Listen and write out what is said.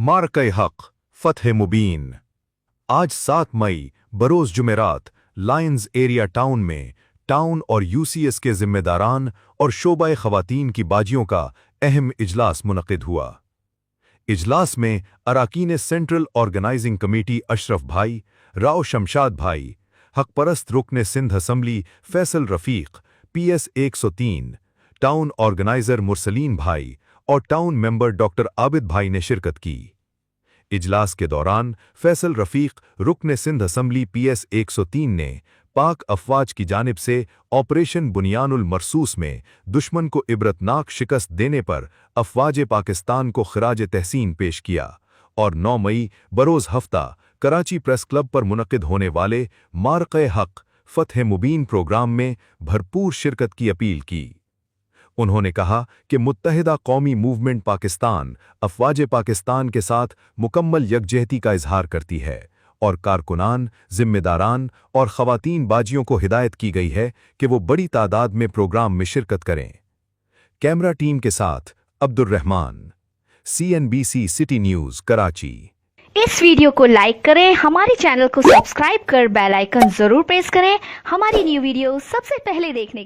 मार्के हक फतह मुबीन। आज 7 मई बरोज जुमेरात लायंस एरिया टाउन में टाउन और यूसीएस के जिम्मेदारान और शोबा खवातीन की बाजियों का अहम इजलास मुनक़िद हुआ। इजलास में अराकीन सेंट्रल ऑर्गेनाइजिंग कमेटी अशरफ भाई, राव शमशाद भाई, हकपरस्त रुकन सिंध असम्बली फैसल रफ़ीक, PS 103, टाउन ऑर्गेनाइजर मुरसलीन भाई और टाउन मेंबर डॉक्टर आबिद भाई ने शिरकत की। इजलास के दौरान फैसल रफ़ीक रुकन सिंध असम्बली PS 103 ने पाक अफवाज की जानिब से ऑपरेशन बुनियानुल मरसूस में दुश्मन को इबरतनाक शिकस्त देने पर अफवाज पाकिस्तान को खिराज तहसीन पेश किया और 9 मई बरोज़ हफ्ता कराची प्रेस क्लब पर मुनक़िद होने वाले मार्के हक फतह मुबीन प्रोग्राम में भरपूर शिरकत की अपील की। उन्होंने कहा कि मुत्तहिदा कौमी मूवमेंट पाकिस्तान अफवाज पाकिस्तान के साथ मुकम्मल यकजहती का इजहार करती है और कारकुनान, जिम्मेदारान और ख़वातीन बाजियों को हिदायत की गई है कि वो बड़ी तादाद में प्रोग्राम में शिरकत करें। कैमरा टीम के साथ Abdurrahman, CNBC city news Karachi. इस वीडियो को लाइक करें, हमारे चैनल को सब्सक्राइब कर बेल आइकन जरूर प्रेस करें हमारी न्यू वीडियो सबसे पहले देखने के लिए।